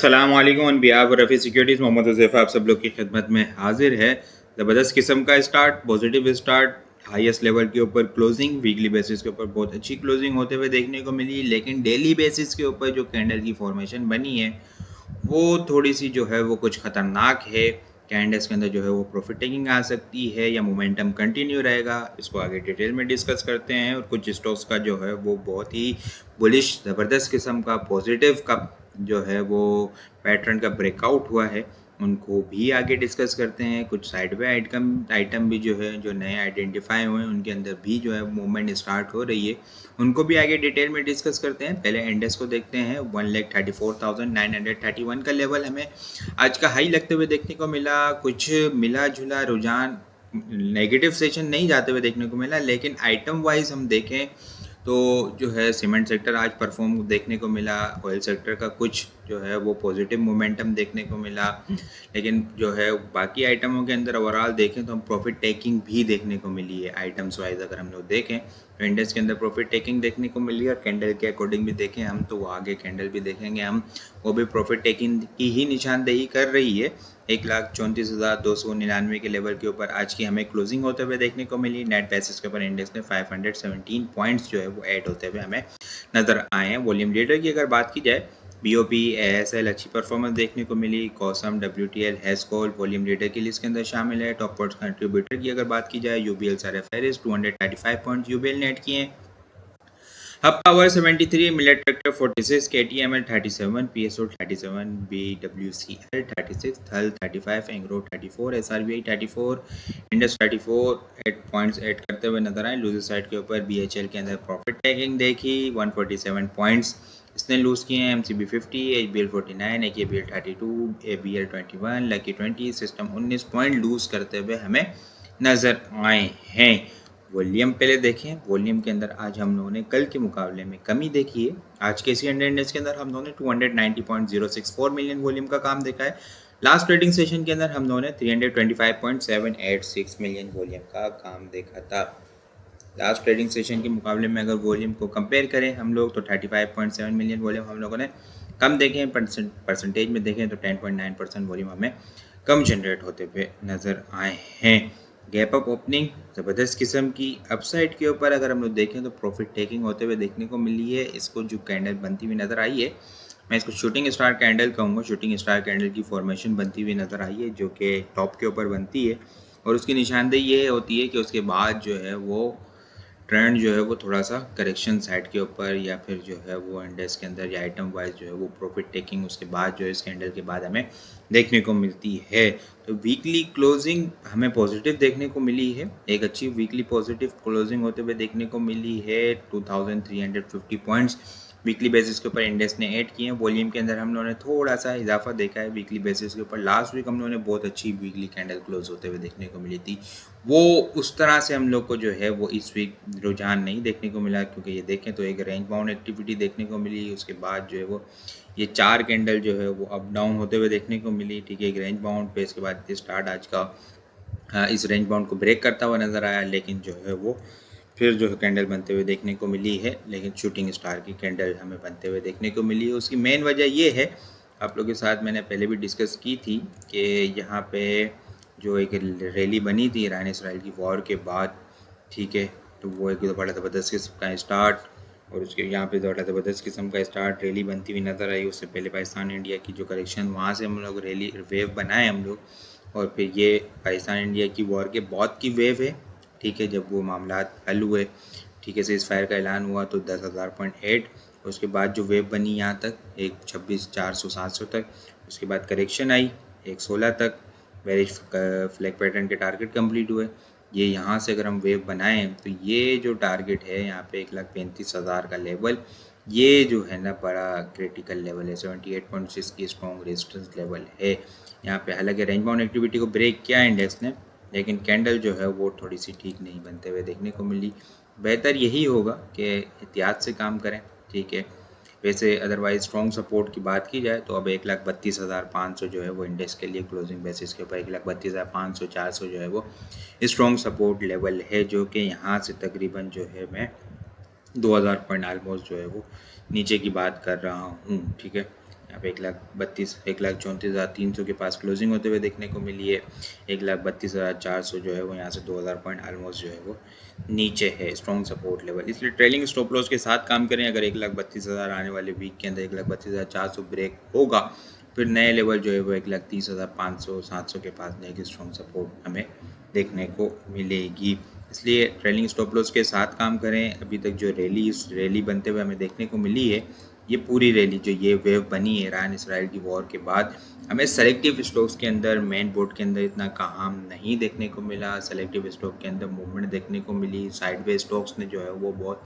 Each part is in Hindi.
अस्सलामुअलैकुम on behalf Rafi securities Mohammad Huzaifa आप सब लोग की खिदमत में हाजिर है। ज़बरदस्त किस्म का start, positive start, highest level के ऊपर क्लोजिंग, वीकली बेसिस के ऊपर बहुत अच्छी क्लोजिंग होते हुए देखने को मिली। लेकिन डेली बेसिस के ऊपर जो कैंडल की फॉर्मेशन बनी है वो थोड़ी सी जो है वो कुछ ख़तरनाक है। कैंडल्स के अंदर जो है वो प्रॉफिट टेकिंग आ सकती है या मोमेंटम कंटिन्यू रहेगा। इसको आगे डिटेल में डिस्कस करते हैं। और कुछ स्टॉक्स का जो है वो बहुत ही बुलिश ज़बरदस्त किस्म का पॉजिटिव का जो है वो पैटर्न का ब्रेकआउट हुआ है, उनको भी आगे डिस्कस करते हैं। कुछ साइडवे आइटम भी जो है जो नए आइडेंटिफाई हुए हैं उनके अंदर भी जो है मूवमेंट स्टार्ट हो रही है, उनको भी आगे डिटेल में डिस्कस करते हैं। पहले इंडेक्स को देखते हैं। 1,34,931 का लेवल हमें आज का हाई लगते हुए देखने को मिला। कुछ मिला जुला रुझान, नेगेटिव सेशन नहीं जाते हुए देखने को मिला। लेकिन आइटम वाइज हम देखें तो जो है सीमेंट सेक्टर आज परफॉर्म देखने को मिला। ऑयल सेक्टर का कुछ जो है वो पॉजिटिव मोमेंटम देखने को मिला। लेकिन जो है बाकी आइटमों के अंदर ओवरऑल देखें तो हम प्रॉफिट टेकिंग भी देखने को मिली है। आइटम्स वाइज अगर हम लोग देखें तो इंडेक्स के अंदर प्रॉफिट टेकिंग देखने को मिली है। और कैंडल के अकॉर्डिंग भी देखें हम तो वो आगे कैंडल भी देखेंगे हम, वो भी प्रॉफिट टेकिंग की ही निशानदेही कर रही है। 1,34,299 के लेवल के ऊपर आज की हमें क्लोजिंग होते हुए देखने को मिली। नेट बेसिस के ऊपर इंडेक्स में 517 पॉइंट्स जो है वो ऐड होते हुए हमें नज़र आए हैं। वॉल्यूम लीडर की अगर बात की जाए, BOP ASL अच्छी परफॉर्मेंस देखने को मिली। कॉसम WTL हेस्कोल वॉल्यूम लीडर की लिस्ट के अंदर शामिल है। टॉप पोर्ट्स कंट्रीब्यूटर की अगर बात की जाए, UBL सारे फेरिस 235 पॉइंट्स UBL ने ऐड किए हैं। Hub power 73, millet tractor 46, KTML 37, PSO 37, BWCL 36, थल 35, Engro 34, SRBI 34, Indus 34 8 points add करते हुए नजर आए। लूजर साइड के ऊपर BHL के अंदर प्रॉफिट टेकिंग देखी। 147 पॉइंट्स इसने लूज किए हैं। MCB 50, HBL 49, AKBL 32, ABL 21, lucky 20, system 19 point lose करते हुए हमें नजर आए हैं। वॉल्यूम पहले देखें। वॉल्यूम के अंदर आज हम लोगों ने कल के मुकाबले में कमी देखी है। आज के सी इंडेक्स के अंदर हम लोगों ने 290.064 मिलियन वॉल्यूम का काम देखा है। लास्ट ट्रेडिंग सेशन के अंदर हम लोगों ने 325.786 मिलियन वॉल्यूम का काम देखा था। लास्ट ट्रेडिंग सेशन के मुकाबले में अगर वॉल्यूम को कंपेयर करें हम लोग तो 35.7 मिलियन वॉल्यूम हम लोगों ने कम देखे। परसेंटेज में देखें तो 10.9% वॉल्यूम हमें कम जनरेट होते हुए नज़र आए हैं। गैप अप ओपनिंग ज़बरदस्त किस्म की। अपसाइड के ऊपर अगर हम लोग देखें तो प्रॉफिट टेकिंग होते हुए देखने को मिली है। इसको जो कैंडल बनती हुई नज़र आई है, मैं इसको शूटिंग स्टार कैंडल कहूँगा। शूटिंग स्टार कैंडल की फॉर्मेशन बनती हुई नज़र आई है जो कि टॉप के ऊपर बनती है। और उसकी निशानदेही ये होती है कि उसके बाद जो है वो ट्रेंड जो है वो थोड़ा सा करेक्शन साइड के ऊपर या फिर जो है वो इंडेक्स के अंदर या आइटम वाइज जो है वो प्रॉफिट टेकिंग उसके बाद जो है इस कैंडल के बाद हमें देखने को मिलती है। तो वीकली क्लोजिंग हमें पॉजिटिव देखने को मिली है। एक अच्छी वीकली पॉजिटिव क्लोजिंग होते हुए देखने को मिली है। 2350 पॉइंट्स वीकली बेसिस के ऊपर इंडेक्स ने ऐड किए हैं। वॉल्यूम के अंदर हम लोगों ने थोड़ा सा इजाफा देखा है वीकली बेसिस के ऊपर। लास्ट वीक हम लोगों ने बहुत अच्छी वीकली कैंडल क्लोज होते हुए देखने को मिली थी। वो उस तरह से हम लोग को जो है वो इस वीक रुझान नहीं देखने को मिला, क्योंकि ये देखें तो एक रेंज बाउंड एक्टिविटी देखने को मिली। उसके बाद जो है वो ये 4 कैंडल जो है वो अप डाउन होते हुए देखने को मिली। ठीक है, एक रेंज बाउंड पे इसके बाद स्टार्ट आज का इस रेंज बाउंड को ब्रेक करता हुआ नज़र आया। लेकिन जो है वो फिर जो है कैंडल बनते हुए देखने को मिली है। लेकिन शूटिंग स्टार की कैंडल हमें बनते हुए देखने को मिली है। उसकी मेन वजह ये है, आप लोगों के साथ मैंने पहले भी डिस्कस की थी कि यहाँ पे जो एक रैली बनी थी ईरान इसराइल की वॉर के बाद, ठीक है, तो वो एक बड़ा ज़बरदस्त किस्म का स्टार्ट और उसके यहाँ पे बड़ा ज़बरदस्त किस्म का स्टार्ट रैली बनती हुई नज़र आई। उससे पहले पाकिस्तान इंडिया की जो करेक्शन, वहाँ से हम लोग रैली वेव बनाए हम लोग। और फिर ये पाकिस्तान इंडिया की वॉर के बाद की वेव है। ठीक है, जब वो मामलात हल हुए, ठीक है, सीज़ फायर का ऐलान हुआ तो 10,000.8, उसके बाद जो वेव बनी यहाँ तक 126,400-700 तक, उसके बाद करेक्शन आई 116 तक, बेरिश फ्लैग पैटर्न के टारगेट कंप्लीट हुए। ये यहाँ से अगर हम वेव बनाएं तो ये जो टारगेट है यहाँ पे 1,35,000 का लेवल, ये जो है ना बड़ा क्रिटिकल लेवल है। 78.6 की स्ट्रॉन्ग रेजिस्टेंस लेवल है यहाँ पे। हालांकि रेंज बाउंड एक्टिविटी को ब्रेक किया इंडेक्स ने, लेकिन कैंडल जो है वो थोड़ी सी ठीक नहीं बनते हुए देखने को मिली। बेहतर यही होगा कि एहतियात से काम करें। ठीक है, वैसे अदरवाइज स्ट्रॉन्ग सपोर्ट की बात की जाए तो अब 1,32,500 जो है वो इंडेक्स के लिए क्लोजिंग बेसिस के ऊपर 1,32,500 400 जो है वो स्ट्रॉन्ग सपोर्ट लेवल है, जो कि यहाँ से तकरीबन जो है मैं 2,000 पॉइंट आलमोस्ट जो है वो नीचे की बात कर रहा हूँ। ठीक है, यहाँ पे 1,32,1,34,300 के पास क्लोजिंग होते हुए देखने को मिली है। 1,32,400 जो है वो यहाँ से 2,000 पॉइंट ऑलमोस्ट जो है वो नीचे है, स्ट्रॉन्ग सपोर्ट लेवल। इसलिए ट्रेलिंग स्टॉप लॉस के साथ काम करें। अगर 1,32,000 आने वाले वीक के अंदर 1,32,400 ब्रेक होगा, फिर नए लेवल जो है वो 1,30,500 700 के पास जाएगी, स्ट्रॉन्ग सपोर्ट हमें देखने को मिलेगी। इसलिए ट्रेलिंग स्टॉप लॉस के साथ काम करें। अभी तक जो रैली बनते हुए हमें देखने को मिली है, ये पूरी रैली जो ये वेव बनी है ईरान इसराइल की वॉर के बाद, हमें सेलेक्टिव स्टॉक्स के अंदर मेन बोर्ड के अंदर इतना काम नहीं देखने को मिला। सेलेक्टिव स्टॉक के अंदर मूवमेंट देखने को मिली। साइडवेज स्टॉक्स ने जो है वो बहुत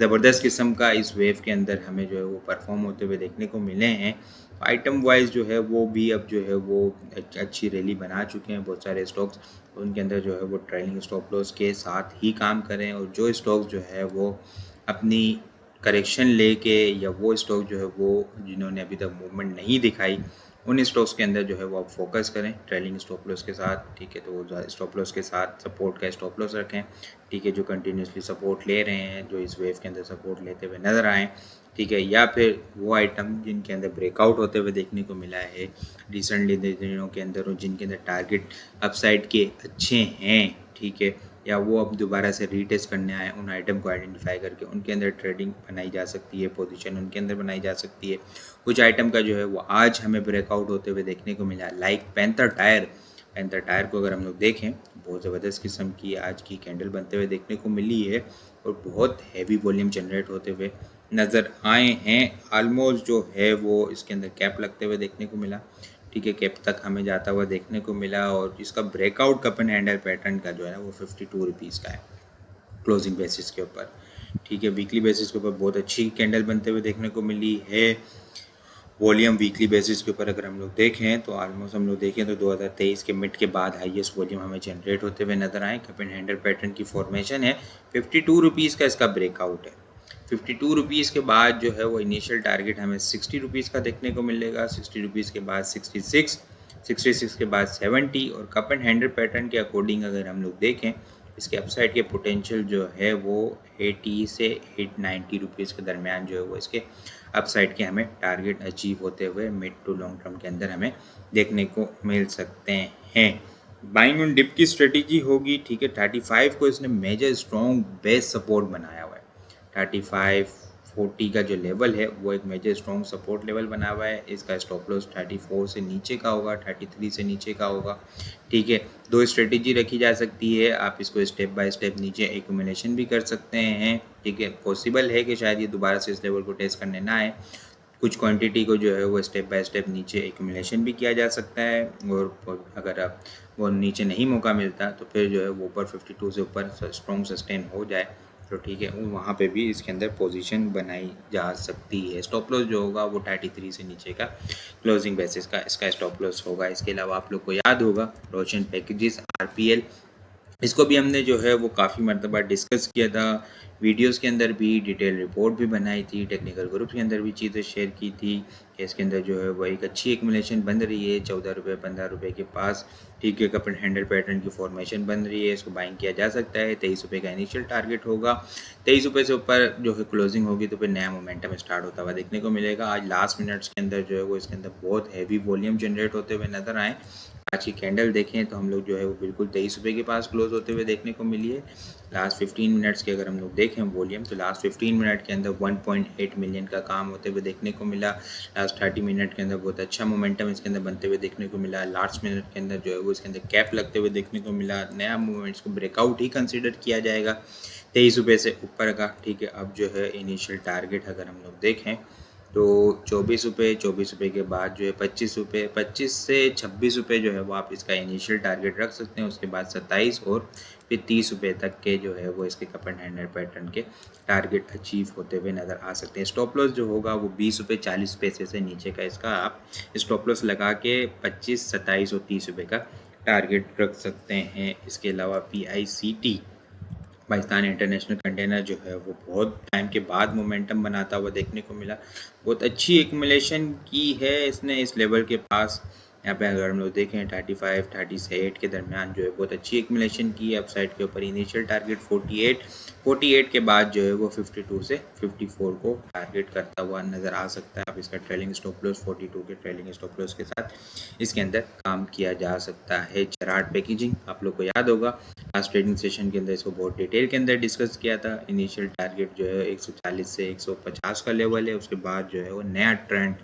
ज़बरदस्त किस्म का इस वेव के अंदर हमें जो है वो परफॉर्म होते हुए देखने को मिले हैं। आइटम वाइज जो है वो भी अब जो है वो एक अच्छी रैली बना चुके हैं बहुत सारे स्टॉक्स। उनके अंदर जो है वो ट्रेलिंग स्टॉप लॉस के साथ ही काम करें, और जो स्टॉक्स जो है वो अपनी करेक्शन लेके, या वो स्टॉक जो है वो जिन्होंने अभी तक मूवमेंट नहीं दिखाई, उन स्टॉक्स के अंदर जो है वो आप फोकस करें ट्रेलिंग स्टॉप लॉस के साथ। ठीक है, तो वो स्टॉप लॉस के साथ सपोर्ट का स्टॉप लॉस रखें। ठीक है, जो कंटिन्यूसली सपोर्ट ले रहे हैं, जो इस वेव के अंदर सपोर्ट लेते हुए नज़र आएँ। ठीक है, या फिर वो आइटम जिनके अंदर ब्रेकआउट होते हुए देखने को मिला है रिसेंटली दिनों के अंदर, और जिनके अंदर टारगेट अपसाइड के अच्छे हैं। ठीक है, या वो अब दोबारा से रीटेस्ट करने आए, उन आइटम को आइडेंटिफाई करके उनके अंदर ट्रेडिंग बनाई जा सकती है, पोजीशन उनके अंदर बनाई जा सकती है। कुछ आइटम का जो है वो आज हमें ब्रेकआउट होते हुए देखने को मिला, like panther tyre. Panther tyre को अगर हम लोग देखें, बहुत ज़बरदस्त किस्म की आज की कैंडल बनते हुए देखने को मिली है, और बहुत हैवी वॉल्यूम जनरेट होते हुए नज़र आए हैं। ऑलमोस्ट जो है वो इसके अंदर कैप लगते हुए देखने को मिला। ठीक है, कैप तक हमें जाता हुआ देखने को मिला, और इसका breakout cup and handle pattern का जो है वो 52 रुपीज़ का है क्लोजिंग बेसिस के ऊपर। ठीक है, वीकली बेसिस के ऊपर बहुत अच्छी कैंडल बनते हुए देखने को मिली है। वॉल्यूम वीकली बेसिस के ऊपर अगर हम लोग देखें तो ऑलमोस्ट हम लोग देखें तो 2023 के मिड के बाद हाईएस्ट वॉल्यूम हमें जनरेट होते हुए नजर आए। कप एंड हैंडल पैटर्न की फॉर्मेशन है। 52 रुपीज़ का इसका ब्रेकआउट है। 52 रुपीज़ के बाद जो है वो इनिशियल टारगेट हमें 60 रुपीज़ का देखने को मिलेगा। 60 रुपीज़ के बाद 66, 66 के बाद 70, और कप एंड हैंडल पैटर्न के अकॉर्डिंग अगर हम लोग देखें, इसके अपसाइड के पोटेंशियल जो है वो 80 से 890 रुपीज़ के दरमियान जो है वो इसके अपसाइड के हमें टारगेट अचीव होते हुए मिड टू लॉन्ग टर्म के अंदर हमें देखने को मिल सकते हैं। बाइंग ऑन डिप की स्ट्रेटेजी होगी। ठीक है, 35 को इसने मेजर स्ट्रॉन्ग बेस सपोर्ट बनाया हुआ है। 35-40 का जो लेवल है वो एक मेजर स्ट्रॉन्ग सपोर्ट लेवल बना हुआ है। इसका स्टॉप लॉस 34 से नीचे का होगा, 33 से नीचे का होगा। ठीक है, दो स्ट्रेटेजी रखी जा सकती है। आप इसको स्टेप बाय स्टेप नीचे एक्यूमुलेशन भी कर सकते हैं। ठीक है, पॉसिबल है कि शायद ये दोबारा से इस लेवल को टेस्ट करने ना आए। कुछ क्वांटिटी को जो है वो स्टेप बाय स्टेप नीचे एक्यूमुलेशन भी किया जा सकता है, और अगर आप वो नीचे नहीं मौका मिलता तो फिर जो है वो ऊपर 52 से ऊपर स्ट्रॉन्ग सस्टेन हो जाए तो ठीक है, वहाँ पे भी इसके अंदर पोजीशन बनाई जा सकती है। स्टॉप लॉस जो होगा वो 33 से नीचे का क्लोजिंग बेसिस का इसका स्टॉप लॉस होगा। इसके अलावा आप लोग को याद होगा रोशन पैकेजेस RPL, इसको भी हमने जो है वो काफ़ी मरतबा डिस्कस किया था, वीडियोस के अंदर भी डिटेल रिपोर्ट भी बनाई थी, टेक्निकल ग्रुप के अंदर भी चीज़ें शेयर की थी कि इसके अंदर जो है वो एक अच्छी एक्यूमुलेशन बन रही है 14 रुपये 15 रुपये के पास। ठीक है, कप एंड हैंडल पैटर्न की फॉर्मेशन बन रही है, इसको बाइंग किया जा सकता है। 23 रुपये का इनिशियल टारगेट होगा। 23 रुपये से ऊपर जो है क्लोजिंग होगी तो फिर नया मोमेंटम स्टार्ट होता हुआ देखने को मिलेगा। आज लास्ट मिनट्स के अंदर जो है वो इसके अंदर बहुत हैवी वॉल्यूम जनरेट होते हुए नजर आए। आज की कैंडल देखें तो हम लोग जो है वो बिल्कुल 23 रुपये के पास क्लोज होते हुए देखने को मिली है। लास्ट 15 मिनट्स के अगर हम लोग देखें वॉल्यूम, तो लास्ट 15 मिनट के अंदर 1.8 मिलियन का काम होते हुए देखने को मिला। लास्ट 30 मिनट के अंदर बहुत अच्छा मोमेंटम इसके अंदर बनते हुए देखने को मिला। लास्ट मिनट के अंदर जो है वो इसके अंदर कैप लगते हुए देखने को मिला। नया मूवमेंट्स को ब्रेकआउट ही कंसिडर किया जाएगा 23 रुपये से ऊपर का। ठीक है, अब जो है इनिशियल टारगेट अगर हम लोग देखें तो 24 रुपये के बाद जो है 25 रुपये, 25 से 26 रुपये जो है वो आप इसका इनिशियल टारगेट रख सकते हैं। उसके बाद 27 और फिर 30 रुपये तक के जो है वो इसके कप एंड हैंडल पैटर्न के टारगेट अचीव होते हुए नज़र आ सकते हैं। स्टॉप लॉस जो होगा वो 20 रुपये 40 पैसे से नीचे का इसका आप स्टॉप लॉस लगा के 25, 27 और 30 रुपये का टारगेट रख सकते हैं। इसके अलावा PICT पाकिस्तान इंटरनेशनल कंटेनर जो है वो बहुत टाइम के बाद मोमेंटम बनाता हुआ देखने को मिला। बहुत अच्छी एक्यूमुलेशन की है इसने इस लेवल के पास। यहाँ पे अगर हम लोग देखें 35 38 के दरमियान जो है बहुत अच्छी एक्यूमुलेशन की है। अपसाइड के ऊपर इनिशियल टारगेट 48 के बाद जो है वो 52 से 54 को टारगेट करता हुआ नज़र आ सकता है। अब इसका ट्रेलिंग स्टॉप लॉस 42 के ट्रेलिंग स्टॉप लॉस के साथ इसके अंदर काम किया जा सकता है। जेराड पैकेजिंग आप लोग को याद होगा, लास्ट ट्रेडिंग सेशन के अंदर इसको बहुत डिटेल के अंदर डिस्कस किया था। इनिशियल टारगेट जो है 140 से 150 का लेवल है, उसके बाद जो है वो नया ट्रेंड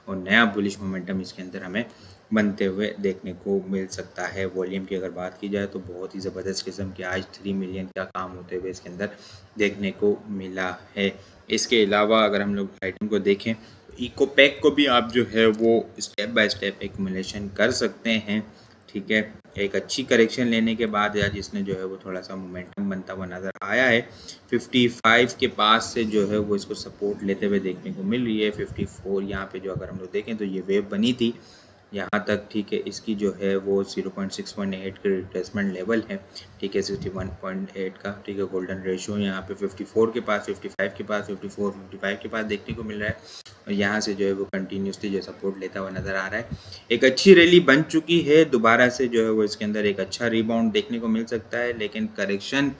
और नया बुलिश मोमेंटम इसके अंदर हमें बनते हुए देखने को मिल सकता है। वॉल्यूम की अगर बात की जाए तो बहुत ही ज़बरदस्त किस्म के आज 3 मिलियन का काम होते हुए इसके अंदर देखने को मिला है। इसके अलावा अगर हम लोग आइटम को देखें तो इकोपैक को भी आप जो है वो स्टेप बाय स्टेप एक्यूमुलेशन कर सकते हैं। ठीक है, एक अच्छी करेक्शन लेने के बाद आज इसने जो है वो थोड़ा सा मोमेंटम बनता हुआ नज़र आया है। 55 के पास से जो है वो इसको सपोर्ट लेते हुए देखने को मिल रही है। 54 यहाँ पे जो अगर हम लोग देखें तो ये वेव बनी थी यहाँ तक। ठीक है, इसकी जो है वो 0.618 के रिट्रेसमेंट लेवल है। ठीक है, 61.8 का। ठीक है, गोल्डन रेशियो यहाँ पे 54 के पास, 55 के पास, 54 55 के पास देखने को मिल रहा है और यहाँ से जो है वो कंटिन्यूसली जो सपोर्ट लेता हुआ नज़र आ रहा है। एक अच्छी रैली बन चुकी है, दोबारा से जो है वो इसके अंदर एक अच्छा रिबाउंड देखने को मिल सकता है, लेकिन करेक्शन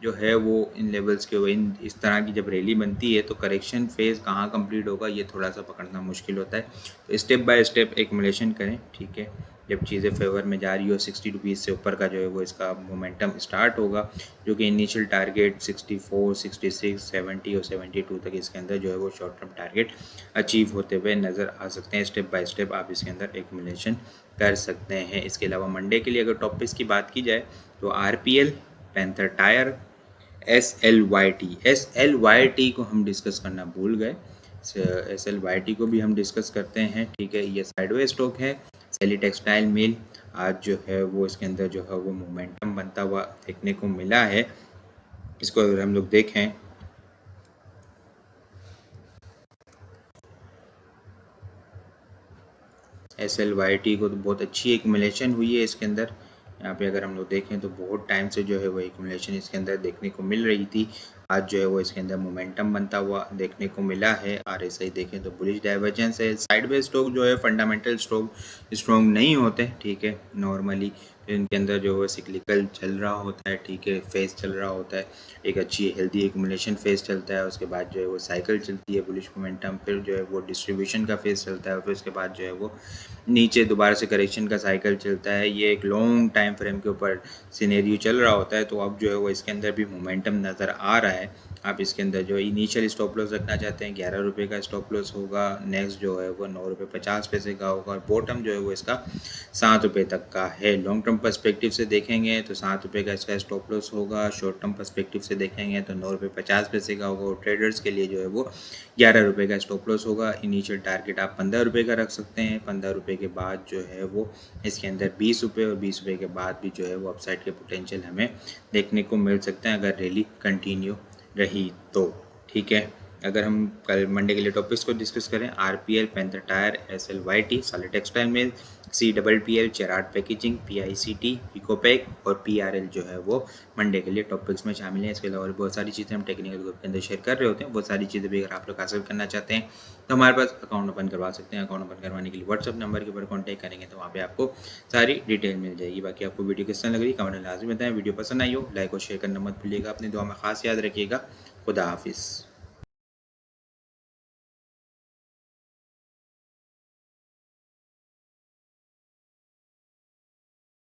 जो है वो इन लेवल्स के इन इस तरह की जब रैली बनती है तो करेक्शन फेज़ कहाँ कंप्लीट होगा ये थोड़ा सा पकड़ना मुश्किल होता है। तो स्टेप बाय स्टेप एक्यूमुलेशन करें। ठीक है, जब चीज़ें फेवर में जा रही हो 60 रुपीज़ से ऊपर का जो है वो इसका मोमेंटम स्टार्ट होगा, जो कि इनिशियल टारगेट 64 66 70 और 72 तक इसके अंदर जो है वो शॉर्ट टर्म टारगेट अचीव होते हुए नज़र आ सकते हैं। स्टेप बाय स्टेप आप इसके अंदर एक्यूमुलेशन कर सकते हैं। इसके अलावा मंडे के लिए अगर टॉपिक्स की बात की जाए तो RPL, पैंथर टायर, SLYT को हम डिस्कस करना भूल गए। SLYT को भी हम डिस्कस करते हैं। ठीक है, ये साइडवे स्टॉक है। सैली टेक्सटाइल मिल आज जो है वो इसके अंदर जो है वो मोमेंटम बनता हुआ देखने को मिला है। इसको अगर हम लोग देखें SLYT को तो बहुत अच्छी एक्यूमुलेशन हुई है इसके अंदर। यहाँ पे अगर हम लोग देखें तो बहुत टाइम से जो है वो एक्यूमुलेशन इसके अंदर देखने को मिल रही थी। आज जो है वो इसके अंदर मोमेंटम बनता हुआ देखने को मिला है। RSI देखें तो बुलिश डाइवर्जेंस है। साइडवेज स्टॉक जो है फंडामेंटल स्टॉक स्ट्रॉन्ग नहीं होते। ठीक है, नॉर्मली इनके अंदर जो है सिक्लिकल चल रहा होता है। ठीक है, फेज चल रहा होता है, एक अच्छी हेल्दी एक्यूमुलेशन फेज चलता है, उसके बाद जो है वो साइकिल चलती है बुलिश मोमेंटम, फिर जो है वो डिस्ट्रीब्यूशन का फेज चलता है, फिर उसके बाद जो है वो नीचे दोबारा से करेक्शन का साइकिल चलता है। ये एक लॉन्ग टाइम फ्रेम के ऊपर सिनेरियो चल रहा होता है। तो अब जो है वो इसके अंदर भी मोमेंटम नज़र आ रहा है। आप इसके अंदर जो इनिशियल स्टॉप लॉस रखना चाहते हैं 11 रुपये का स्टॉप लॉस होगा। नेक्स्ट जो है वो 9 रुपये 50 पैसे का होगा और बॉटम जो है वो इसका 7 रुपये तक का है। लॉन्ग टर्म पर्सपेक्टिव से देखेंगे तो 7 रुपये का इसका स्टॉप लॉस होगा। शॉर्ट टर्म पर्सपेक्टिव से देखेंगे तो 9 रुपये 50 पैसे का होगा और ट्रेडर्स के लिए जो है वो 11 रुपये का स्टॉप लॉस होगा। इनिशियल टारगेट आप 15 रुपये का रख सकते हैं। 15 रुपये के बाद जो है वो इसके अंदर 20 रुपये और 20 रुपये के बाद भी जो है वो अपसाइड के पोटेंशियल हमें देखने को मिल सकते हैं अगर रैली कंटिन्यू रही तो। ठीक है, अगर हम कल मंडे के लिए टॉपिक्स को डिस्कस करें RPL, panther tyre, SLYT, solid textile mill, CPPL, Gerrard packaging, PICT, इकोपैक और PRL जो है वो मंडे के लिए टॉपिक्स में शामिल है। इसके अलावा और बहुत सारी चीज़ें हम टेक्निकल ग्रुप के अंदर शेयर कर रहे होते हैं। बहुत सारी चीज़ें भी अगर आप लोग हासिल करना चाहते हैं तो हमारे पास अकाउंट ओपन करवा सकते हैं। अकाउंट ओपन करवाने के लिए व्हाट्सअप नंबर के ऊपर कॉन्टैक्ट करेंगे तो वहाँ पे आपको सारी डिटेल मिल जाएगी। बाकी आपको वीडियो किस तरह लग रही है कमेंट में लाजमी बताएं। वीडियो पसंद आई हो लाइक और शेयर करना मत भूलिएगा। अपनी दुआ में खास याद रखिएगा। खुदा हाफिज़।